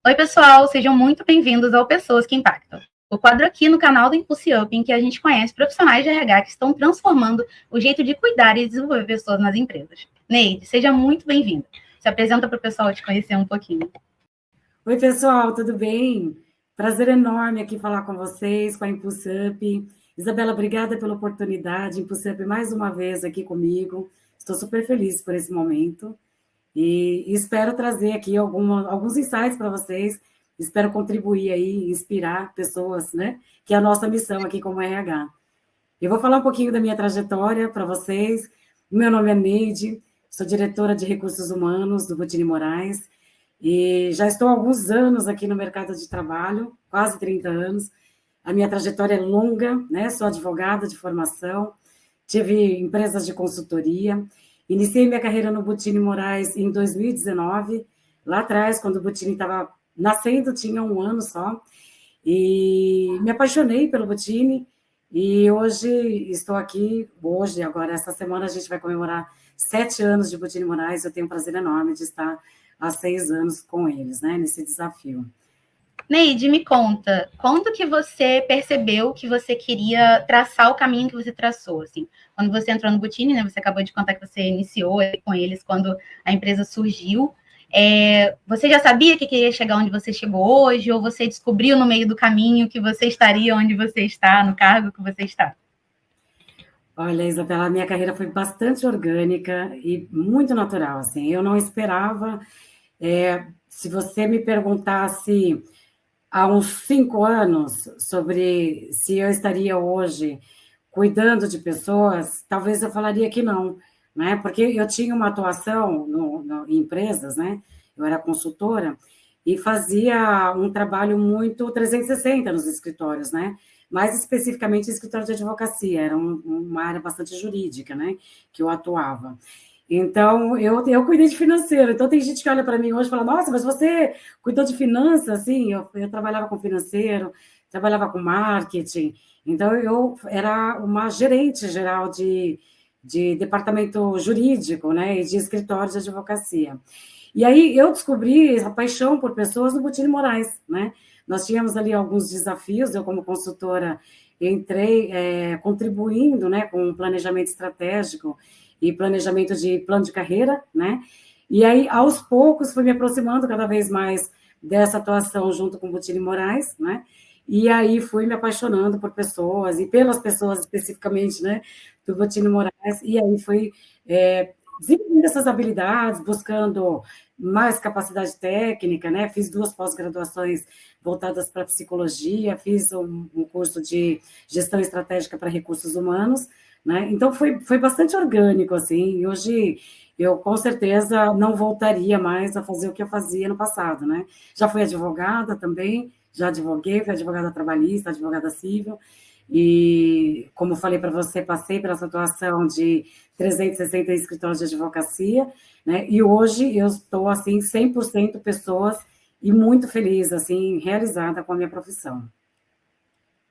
Oi, pessoal, sejam muito bem-vindos ao Pessoas que Impactam. O quadro aqui no canal do Impulse Up, em que a gente conhece profissionais de RH que estão transformando o jeito de cuidar e desenvolver pessoas nas empresas. Neide, seja muito bem-vinda. Se apresenta para o pessoal te conhecer um pouquinho. Oi, pessoal, tudo bem? Prazer enorme aqui falar com vocês, com a Impulse Up. Isabela, obrigada pela oportunidade. Impulse Up mais uma vez aqui comigo. Estou super feliz por esse momento e espero trazer aqui alguns insights para vocês. Espero contribuir aí, inspirar pessoas, né? Que é a nossa missão aqui como RH. Eu vou falar um pouquinho da minha trajetória para vocês. Meu nome é Neide, sou diretora de recursos humanos do Butini Moraes e já estou há alguns anos aqui no mercado de trabalho, quase 30 anos. A minha trajetória é longa, né? Sou advogada de formação, tive empresas de consultoria, iniciei minha carreira no Butini Moraes em 2019, lá atrás, quando o Butini estava nascendo, tinha um ano só, e me apaixonei pelo Butini, e hoje estou aqui, agora, essa semana a gente vai comemorar 7 anos de Butini Moraes, eu tenho um prazer enorme de estar há 6 anos com eles, né, nesse desafio. Neide, me conta, quando que você percebeu que você queria traçar o caminho que você traçou, assim? Quando você entrou no Butini, né, você acabou de contar que você iniciou com eles quando a empresa surgiu. Você já sabia que queria chegar onde você chegou hoje, ou você descobriu no meio do caminho que você estaria onde você está, no cargo que você está? Olha, Isabela, a minha carreira foi bastante orgânica e muito natural, assim, eu não esperava, se você me perguntasse há uns 5 anos sobre se eu estaria hoje cuidando de pessoas, talvez eu falaria que não, né? Porque eu tinha uma atuação em empresas, né? Eu era consultora e fazia um trabalho muito 360 nos escritórios, né? Mais especificamente escritório de advocacia, era uma área bastante jurídica, né? Que eu atuava. Então, eu cuidei de financeiro. Então, tem gente que olha para mim hoje e fala, nossa, mas você cuidou de finanças? Assim, eu trabalhava com financeiro, trabalhava com marketing. Então, eu era uma gerente geral de departamento jurídico, né, e de escritório de advocacia. E aí, eu descobri a paixão por pessoas no Butini Moraes, né? Nós tínhamos ali alguns desafios, eu como consultora entrei contribuindo, né, com um planejamento estratégico e planejamento de plano de carreira, né? E aí, aos poucos, fui me aproximando cada vez mais dessa atuação junto com o Butini Moraes, né? E aí fui me apaixonando por pessoas, e pelas pessoas especificamente, né, do Butini Moraes, e aí fui desenvolvendo essas habilidades, buscando mais capacidade técnica, né? Fiz 2 pós-graduações voltadas para psicologia, fiz um curso de gestão estratégica para recursos humanos, né? Então, foi bastante orgânico, assim, e hoje eu, com certeza, não voltaria mais a fazer o que eu fazia no passado, né? Já fui advogada também, já advoguei, fui advogada trabalhista, advogada civil, e, como falei para você, passei pela situação de 360 escritórios de advocacia, né? E hoje eu estou, assim, 100% pessoas e muito feliz, assim, realizada com a minha profissão.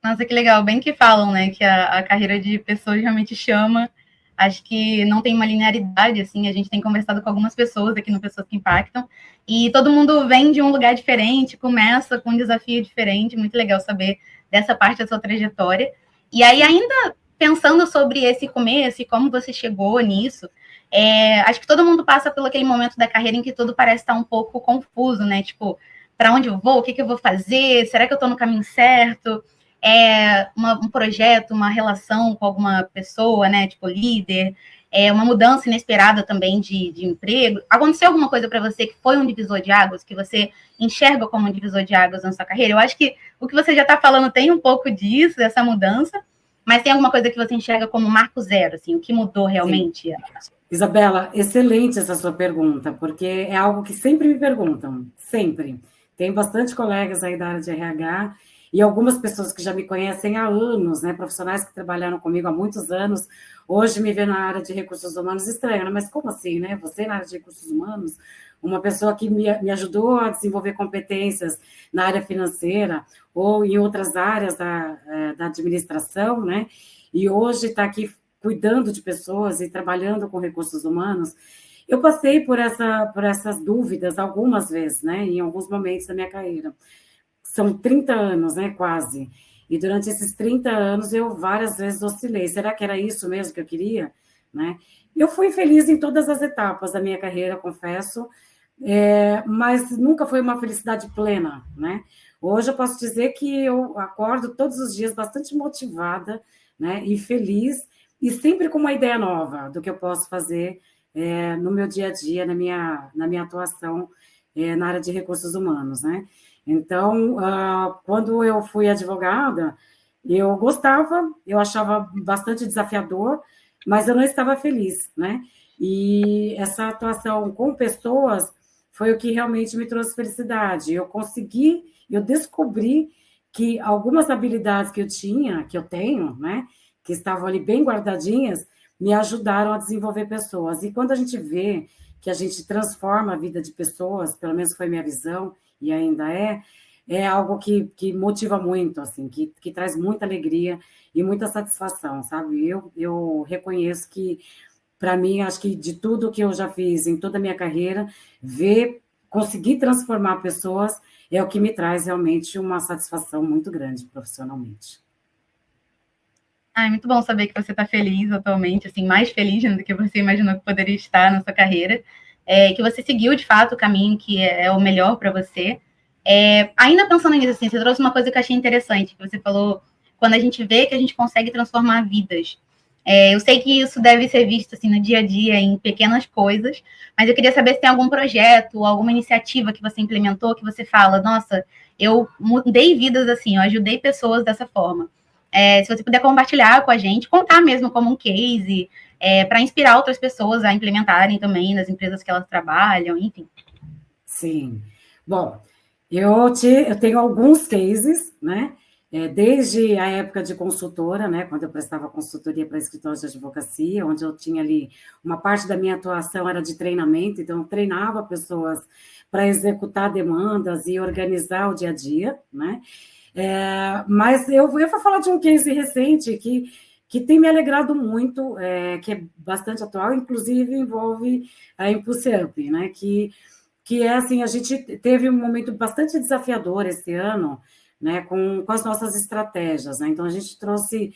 Nossa, que legal. Bem que falam, né, que a carreira de pessoas realmente chama. Acho que não tem uma linearidade, assim. A gente tem conversado com algumas pessoas aqui no Pessoas que Impactam, e todo mundo vem de um lugar diferente, começa com um desafio diferente. Muito legal saber dessa parte da sua trajetória. E aí, ainda pensando sobre esse começo e como você chegou nisso, acho que todo mundo passa pelo aquele momento da carreira em que tudo parece estar um pouco confuso, né? Tipo, para onde eu vou? O que, que eu vou fazer? Será que eu estou no caminho certo? Um projeto, uma relação com alguma pessoa, né, tipo líder, uma mudança inesperada também de emprego. Aconteceu alguma coisa para você que foi um divisor de águas, que você enxerga como um divisor de águas na sua carreira? Eu acho que o que você já está falando tem um pouco disso, dessa mudança, mas tem alguma coisa que você enxerga como marco zero, assim, o que mudou Sim. realmente? Isabela, excelente essa sua pergunta, porque é algo que sempre me perguntam, sempre. Tem bastante colegas aí da área de RH e algumas pessoas que já me conhecem há anos, né, profissionais que trabalharam comigo há muitos anos, hoje me vê na área de recursos humanos estranho, né? Mas como assim, né? Você na área de recursos humanos, uma pessoa que me ajudou a desenvolver competências na área financeira ou em outras áreas da administração, né? E hoje está aqui cuidando de pessoas e trabalhando com recursos humanos. Eu passei por essas dúvidas algumas vezes, né, em alguns momentos da minha carreira. São 30 anos, né, quase. E durante esses 30 anos eu várias vezes oscilei. Será que era isso mesmo que eu queria? Né? Eu fui feliz em todas as etapas da minha carreira, confesso, mas nunca foi uma felicidade plena, né? Hoje eu posso dizer que eu acordo todos os dias bastante motivada, né, e feliz, e sempre com uma ideia nova do que eu posso fazer no meu dia a dia, na minha atuação na área de recursos humanos, né? Então, quando eu fui advogada, eu gostava, eu achava bastante desafiador, mas eu não estava feliz, né? E essa atuação com pessoas foi o que realmente me trouxe felicidade. Eu descobri que algumas habilidades que eu tinha, que eu tenho, né, que estavam ali bem guardadinhas, me ajudaram a desenvolver pessoas. E quando a gente vê que a gente transforma a vida de pessoas, pelo menos foi minha visão, e ainda é algo que motiva muito, assim, que traz muita alegria e muita satisfação, sabe? Eu reconheço que, para mim, acho que de tudo que eu já fiz em toda a minha carreira, conseguir transformar pessoas é o que me traz realmente uma satisfação muito grande profissionalmente. É muito bom saber que você está feliz atualmente, assim, mais feliz, né, do que você imaginou que poderia estar na sua carreira, que você seguiu de fato o caminho que é o melhor para você. Ainda pensando nisso, assim, você trouxe uma coisa que eu achei interessante, que você falou quando a gente vê que a gente consegue transformar vidas. Eu sei que isso deve ser visto assim no dia a dia, em pequenas coisas, mas eu queria saber se tem algum projeto, alguma iniciativa que você implementou que você fala, nossa, eu mudei vidas assim, eu ajudei pessoas dessa forma. Se você puder compartilhar com a gente, contar mesmo como um case, para inspirar outras pessoas a implementarem também nas empresas que elas trabalham, enfim. Sim. Bom, eu tenho alguns cases, né? Desde a época de consultora, né? Quando eu prestava consultoria para escritórios de advocacia, onde eu tinha ali uma parte da minha atuação era de treinamento, então eu treinava pessoas para executar demandas e organizar o dia a dia, né? Mas eu vou falar de um case recente que tem me alegrado muito, que é bastante atual, inclusive envolve a Impulse Up, né? Que é assim, a gente teve um momento bastante desafiador esse ano, né, com as nossas estratégias, né? Então a gente trouxe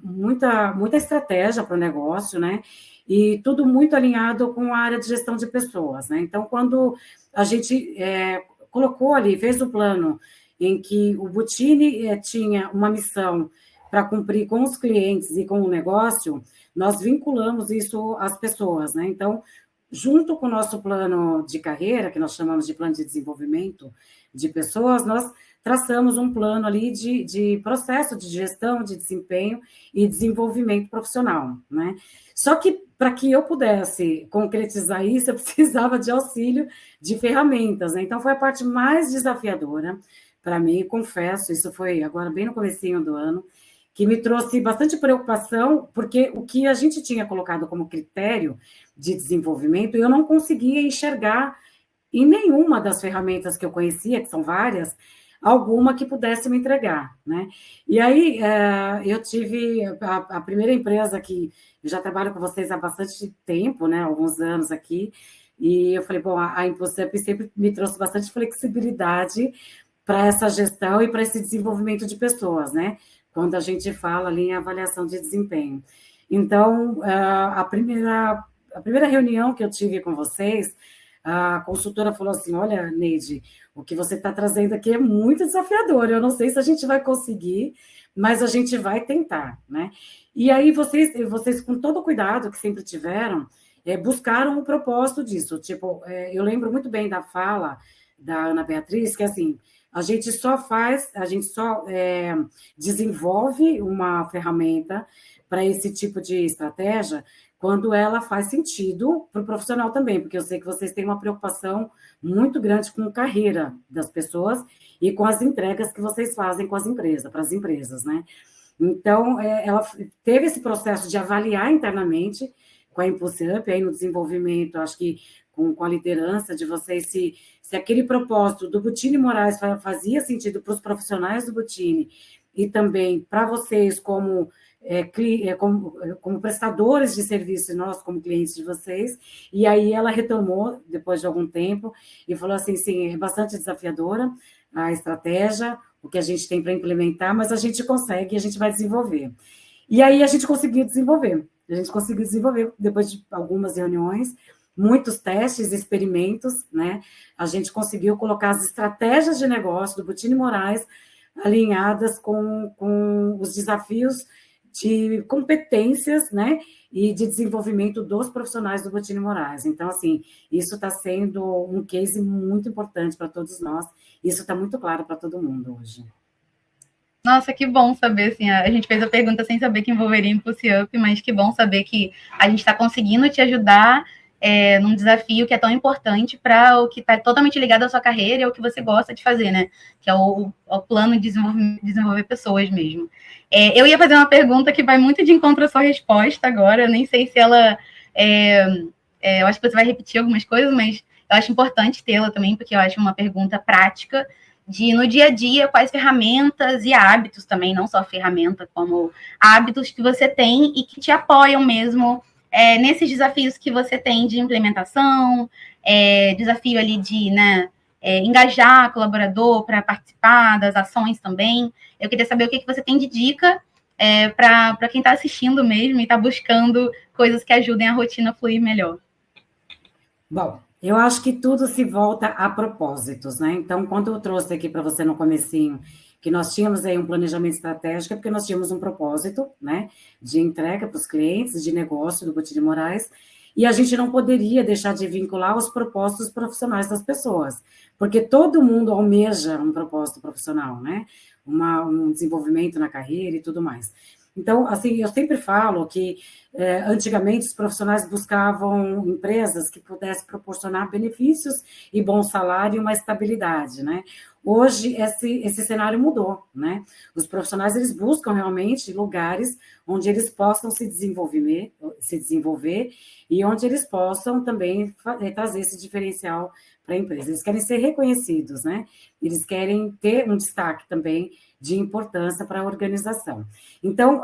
muita estratégia para o negócio, né? E tudo muito alinhado com a área de gestão de pessoas, né? Então, quando a gente colocou ali, fez o plano em que o Butini tinha uma missão para cumprir com os clientes e com o negócio, nós vinculamos isso às pessoas, né? Então, junto com o nosso plano de carreira, que nós chamamos de plano de desenvolvimento de pessoas, nós traçamos um plano ali de processo de gestão, de desempenho e desenvolvimento profissional, né? Só que para que eu pudesse concretizar isso, eu precisava de auxílio de ferramentas, né? Então foi a parte mais desafiadora para mim, confesso, isso foi agora bem no comecinho do ano, que me trouxe bastante preocupação, porque o que a gente tinha colocado como critério de desenvolvimento, eu não conseguia enxergar em nenhuma das ferramentas que eu conhecia, que são várias, alguma que pudesse me entregar, né? E aí eu tive a primeira empresa que eu já trabalho com vocês há bastante tempo, né? Alguns anos aqui, e eu falei, bom, a ImpulseUp sempre me trouxe bastante flexibilidade para essa gestão e para esse desenvolvimento de pessoas, né? Quando a gente fala ali em avaliação de desempenho. Então, a primeira reunião que eu tive com vocês, a consultora falou assim, olha, Neide, o que você está trazendo aqui é muito desafiador, eu não sei se a gente vai conseguir, mas a gente vai tentar, né? E aí vocês com todo o cuidado que sempre tiveram, buscaram o propósito disso, tipo, eu lembro muito bem da fala da Ana Beatriz, que assim, a gente só desenvolve uma ferramenta para esse tipo de estratégia quando ela faz sentido para o profissional também, porque eu sei que vocês têm uma preocupação muito grande com a carreira das pessoas e com as entregas que vocês fazem com as empresas, para as empresas, né? Então, ela teve esse processo de avaliar internamente com a Impulse Up, aí no desenvolvimento, acho que com a liderança de vocês, se aquele propósito do Butini Moraes fazia sentido para os profissionais do Butini e também para vocês como como prestadores de serviço, nós como clientes de vocês, e aí ela retomou, depois de algum tempo, e falou assim, sim, é bastante desafiadora a estratégia, o que a gente tem para implementar, mas a gente consegue e a gente vai desenvolver. E aí a gente conseguiu desenvolver, depois de algumas reuniões, muitos testes, experimentos, né? A gente conseguiu colocar as estratégias de negócio do Bottini Moraes alinhadas com os desafios de competências, né, e de desenvolvimento dos profissionais do Bottini Moraes. Então, assim, isso está sendo um case muito importante para todos nós, isso está muito claro para todo mundo hoje. Nossa, que bom saber, assim, a gente fez a pergunta sem saber que envolveria Impulse Up, mas que bom saber que a gente está conseguindo te ajudar num desafio que é tão importante para o que está totalmente ligado à sua carreira e ao que você gosta de fazer, né? Que é o plano de desenvolver pessoas mesmo. Eu ia fazer uma pergunta que vai muito de encontro à sua resposta agora, eu nem sei se ela... eu acho que você vai repetir algumas coisas, mas eu acho importante tê-la também, porque eu acho uma pergunta prática de, no dia a dia, quais ferramentas e hábitos também, não só ferramenta, como hábitos que você tem e que te apoiam mesmo nesses desafios que você tem de implementação, desafio ali de, né, engajar colaborador para participar das ações também. Eu queria saber o que você tem de dica para quem está assistindo mesmo e está buscando coisas que ajudem a rotina a fluir melhor. Bom, eu acho que tudo se volta a propósitos, né? Então, quando eu trouxe aqui para você no comecinho, que nós tínhamos aí um planejamento estratégico, porque nós tínhamos um propósito, né, de entrega para os clientes, de negócio do Bottini Moraes, e a gente não poderia deixar de vincular os propósitos profissionais das pessoas, porque todo mundo almeja um propósito profissional, né? Um desenvolvimento na carreira e tudo mais. Então, assim, eu sempre falo que antigamente os profissionais buscavam empresas que pudessem proporcionar benefícios e bom salário e uma estabilidade, né? Hoje, esse cenário mudou, né? Os profissionais, eles buscam realmente lugares onde eles possam se desenvolver e onde eles possam também trazer esse diferencial para a empresa. Eles querem ser reconhecidos, né? Eles querem ter um destaque também de importância para a organização. Então,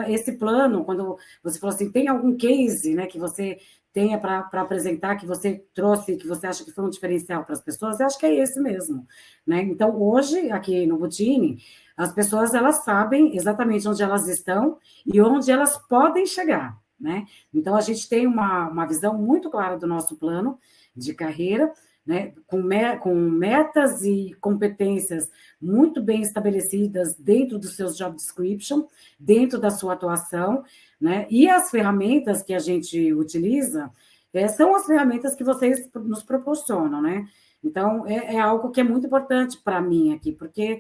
esse plano, quando você falou assim, tem algum case, né, que você tenha para apresentar, que você trouxe, que você acha que foi um diferencial para as pessoas, eu acho que é esse mesmo, né? Então, hoje, aqui no Bottini, as pessoas, elas sabem exatamente onde elas estão e onde elas podem chegar, né? Então, a gente tem uma visão muito clara do nosso plano de carreira, né, com metas e competências muito bem estabelecidas dentro dos seus job description, dentro da sua atuação, né, e as ferramentas que a gente utiliza são as ferramentas que vocês nos proporcionam, né? Então, é algo que é muito importante para mim aqui, porque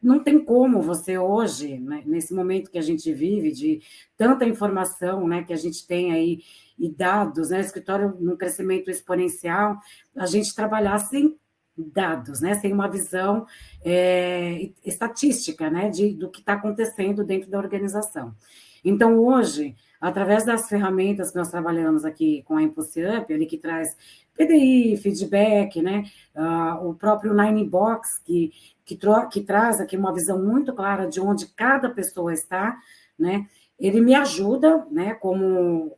não tem como você hoje, né, nesse momento que a gente vive, de tanta informação, né, que a gente tem aí, e dados, né, o escritório num crescimento exponencial, a gente trabalhar sem dados, né, sem uma visão estatística, né, do que está acontecendo dentro da organização. Então, hoje, através das ferramentas que nós trabalhamos aqui com a Impulse Up, ele que traz PDI, feedback, né, o próprio Ninebox, que traz aqui uma visão muito clara de onde cada pessoa está, né, ele me ajuda, né, como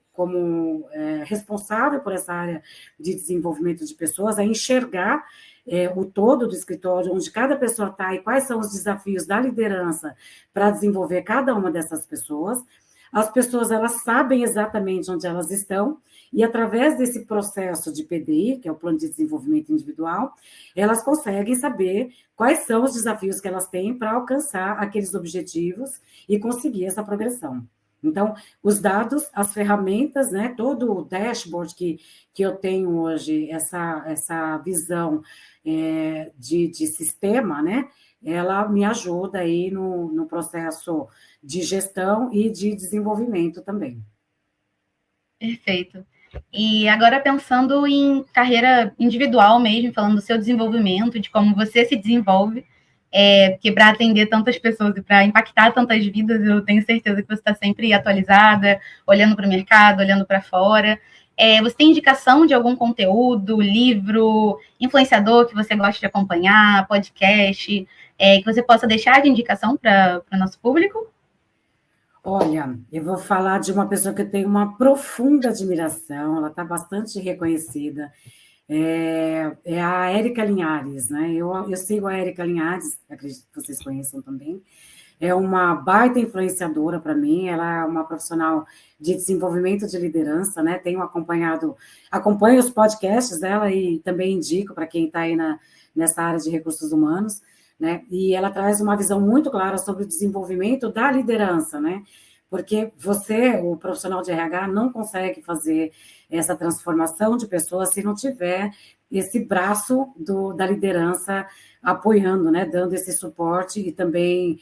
responsável por essa área de desenvolvimento de pessoas, a enxergar o todo do escritório, onde cada pessoa está e quais são os desafios da liderança para desenvolver cada uma dessas pessoas. As pessoas, elas sabem exatamente onde elas estão, e através desse processo de PDI, que é o Plano de Desenvolvimento Individual, elas conseguem saber quais são os desafios que elas têm para alcançar aqueles objetivos e conseguir essa progressão. Então, os dados, as ferramentas, né, todo o dashboard que eu tenho hoje, essa visão de sistema, né, ela me ajuda aí no processo de gestão e de desenvolvimento também. Perfeito. E agora pensando em carreira individual mesmo, falando do seu desenvolvimento, de como você se desenvolve, porque para atender tantas pessoas e para impactar tantas vidas, eu tenho certeza que você está sempre atualizada, olhando para o mercado, olhando para fora. Você tem indicação de algum conteúdo, livro, influenciador que você gosta de acompanhar, podcast, que você possa deixar de indicação para o nosso público? Olha, eu vou falar de uma pessoa que eu tenho uma profunda admiração, ela está bastante reconhecida, é a Érica Linhares, né? Eu sigo a Érica Linhares, acredito que vocês conheçam também. É uma baita influenciadora para mim, ela é uma profissional de desenvolvimento de liderança, né? Acompanho os podcasts dela e também indico para quem está aí nessa área de recursos humanos, né? E ela traz uma visão muito clara sobre o desenvolvimento da liderança, né? Porque você, o profissional de RH, não consegue fazer essa transformação de pessoas se não tiver esse braço da liderança apoiando, né, dando esse suporte e também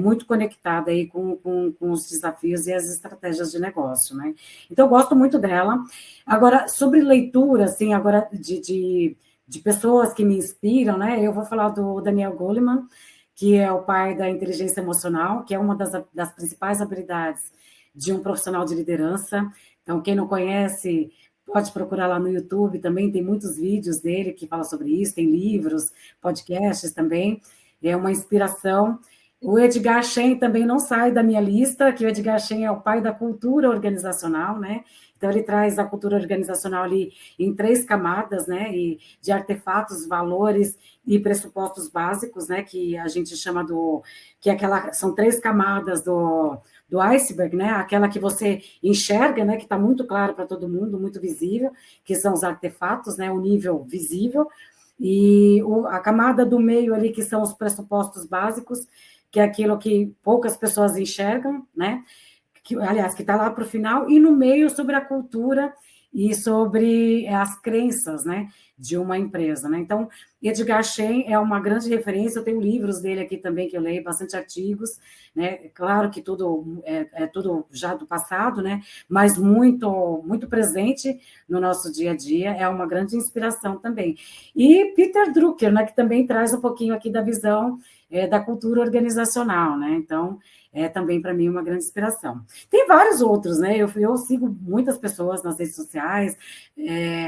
muito conectada aí com os desafios e as estratégias de negócio, né? Então, eu gosto muito dela. Agora, sobre leitura, assim, agora de pessoas que me inspiram, né? Eu vou falar do Daniel Goleman, que é o pai da inteligência emocional, que é uma das principais habilidades de um profissional de liderança. Então, quem não conhece, pode procurar lá no YouTube, também tem muitos vídeos dele que falam sobre isso, tem livros, podcasts também, é uma inspiração. O Edgar Schein também não sai da minha lista, que o Edgar Schein é o pai da cultura organizacional, né? Então, ele traz a cultura organizacional ali em 3 camadas, né? E de artefatos, valores e pressupostos básicos, né? Que a gente chama são 3 camadas do iceberg, né? Aquela que você enxerga, né? Que está muito claro para todo mundo, muito visível, que são os artefatos, né? O nível visível. E a camada do meio ali, que são os pressupostos básicos, que é aquilo que poucas pessoas enxergam, né? Aliás, que está lá para o final, e no meio sobre a cultura e sobre as crenças, né, de uma empresa, né? Então, Edgar Schein é uma grande referência, eu tenho livros dele aqui também, que eu leio, bastante artigos, né? Claro que tudo é tudo já do passado, né? Mas muito, muito presente no nosso dia a dia, é uma grande inspiração também. E Peter Drucker, né, que também traz um pouquinho aqui da visão da cultura organizacional, né? Então, é também para mim uma grande inspiração. Tem vários outros, né? Eu sigo muitas pessoas nas redes sociais,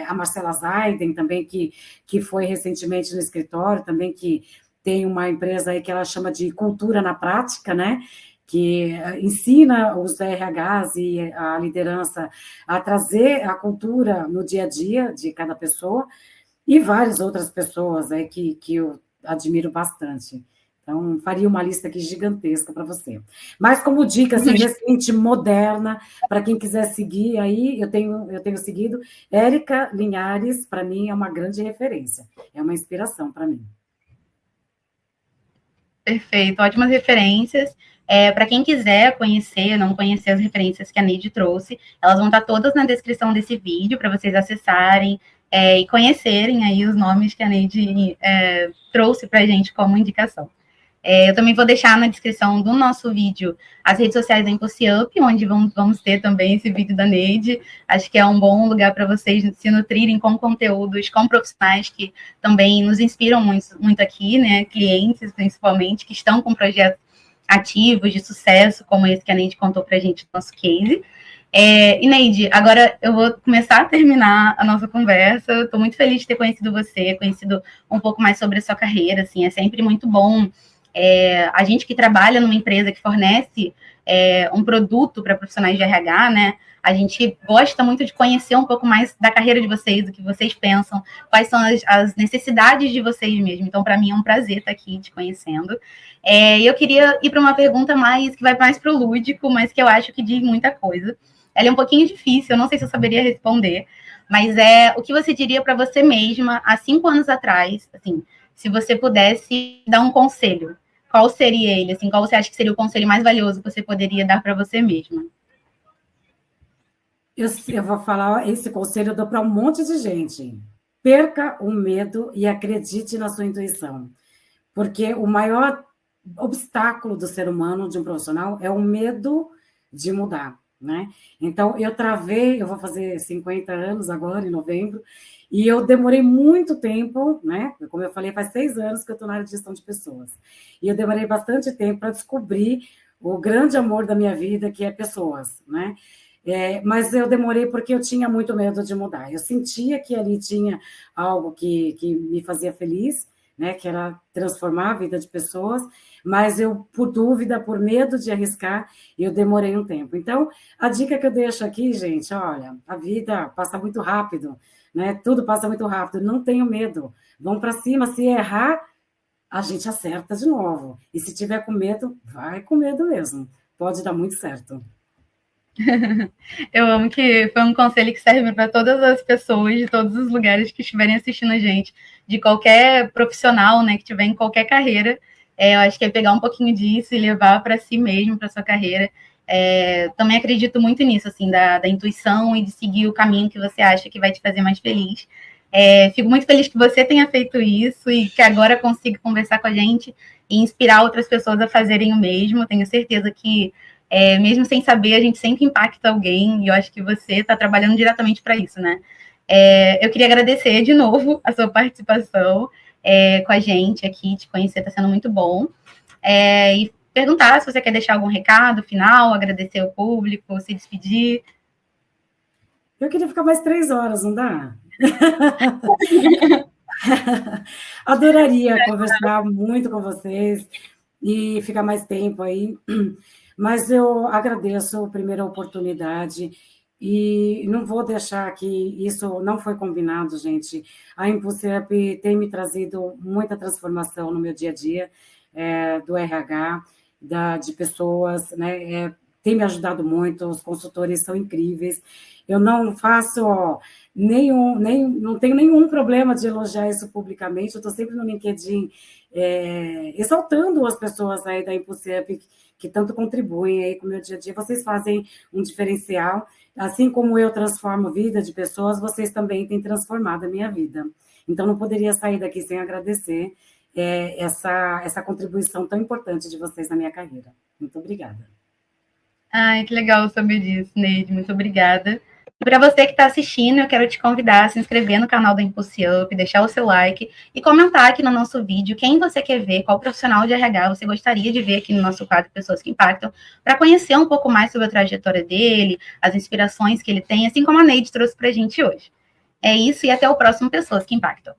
a Marcela Zaiden também, que foi recentemente no escritório, também que tem uma empresa aí que ela chama de Cultura na Prática, né? Que ensina os RHs e a liderança a trazer a cultura no dia a dia de cada pessoa, e várias outras pessoas aí que eu admiro bastante. Então, faria uma lista aqui gigantesca para você. Mas como dica, assim, recente, moderna, para quem quiser seguir aí, eu tenho seguido, Érica Linhares, para mim, é uma grande referência. É uma inspiração para mim. Perfeito, ótimas referências. Para quem quiser conhecer, não conhecer as referências que a Neide trouxe, elas vão estar todas na descrição desse vídeo para vocês acessarem e conhecerem aí os nomes que a Neide trouxe para a gente como indicação. Eu também vou deixar na descrição do nosso vídeo as redes sociais da Impulse Up, onde vamos ter também esse vídeo da Neide. Acho que é um bom lugar para vocês se nutrirem com conteúdos, com profissionais que também nos inspiram muito, muito aqui, né? Clientes, principalmente, que estão com projetos ativos de sucesso, como esse que a Neide contou para a gente no nosso case. E, Neide, agora eu vou começar a terminar a nossa conversa. Estou muito feliz de ter conhecido você, conhecido um pouco mais sobre a sua carreira. Assim, é sempre muito bom a gente que trabalha numa empresa que fornece um produto para profissionais de RH, né? A gente gosta muito de conhecer um pouco mais da carreira de vocês, do que vocês pensam, quais são as necessidades de vocês mesmo. Então, para mim, é um prazer estar aqui te conhecendo. E eu queria ir para uma pergunta que vai mais para o lúdico, mas que eu acho que diz muita coisa. Ela é um pouquinho difícil, eu não sei se eu saberia responder, mas o que você diria para você mesma há 5 anos atrás, assim, se você pudesse dar um conselho, qual seria ele? Assim, qual você acha que seria o conselho mais valioso que você poderia dar para você mesma? Eu vou falar, esse conselho eu dou para um monte de gente. Perca o medo e acredite na sua intuição. Porque o maior obstáculo do ser humano, de um profissional, é o medo de mudar, né? Então, eu vou fazer 50 anos agora, em novembro, e eu demorei muito tempo, né? Como eu falei, faz 6 anos que eu estou na área de gestão de pessoas. E eu demorei bastante tempo para descobrir o grande amor da minha vida, que é pessoas, né? Mas eu demorei porque eu tinha muito medo de mudar. Eu sentia que ali tinha algo que me fazia feliz, né, que era transformar a vida de pessoas, mas eu, por dúvida, por medo de arriscar, eu demorei um tempo. Então, a dica que eu deixo aqui, gente, olha, a vida passa muito rápido, né? Tudo passa muito rápido, não tenham medo, vão para cima, se errar, a gente acerta de novo. E se tiver com medo, vai com medo mesmo. Pode dar muito certo. Eu amo que foi um conselho que serve para todas as pessoas de todos os lugares que estiverem assistindo a gente, de qualquer profissional, né, que tiver em qualquer carreira. Eu acho que é pegar um pouquinho disso e levar para si mesmo, para sua carreira. Também acredito muito nisso, assim, da intuição e de seguir o caminho que você acha que vai te fazer mais feliz. Fico muito feliz que você tenha feito isso e que agora consiga conversar com a gente e inspirar outras pessoas a fazerem o mesmo. Tenho certeza que mesmo sem saber, a gente sempre impacta alguém, e eu acho que você está trabalhando diretamente para isso, né? Eu queria agradecer de novo a sua participação com a gente aqui, te conhecer está sendo muito bom. E perguntar se você quer deixar algum recado final, agradecer ao público, se despedir. Eu queria ficar mais 3 horas, não dá? Adoraria conversar muito com vocês e ficar mais tempo aí, mas eu agradeço a primeira oportunidade e não vou deixar que isso não foi combinado, gente. A Impulse Up tem me trazido muita transformação no meu dia a dia, do RH, de pessoas, né? Tem me ajudado muito, os consultores são incríveis. Eu não faço não tenho nenhum problema de elogiar isso publicamente, eu estou sempre no LinkedIn exaltando as pessoas aí da Impulse Up que tanto contribuem aí com o meu dia a dia. Vocês fazem um diferencial, assim como eu transformo a vida de pessoas, vocês também têm transformado a minha vida. Então, não poderia sair daqui sem agradecer essa contribuição tão importante de vocês na minha carreira. Muito obrigada. Ai, que legal saber disso, Neide. Muito obrigada. E para você que está assistindo, eu quero te convidar a se inscrever no canal da Impulse Up, deixar o seu like e comentar aqui no nosso vídeo quem você quer ver, qual profissional de RH você gostaria de ver aqui no nosso quadro Pessoas que Impactam, para conhecer um pouco mais sobre a trajetória dele, as inspirações que ele tem, assim como a Neide trouxe para a gente hoje. É isso e até o próximo Pessoas que Impactam.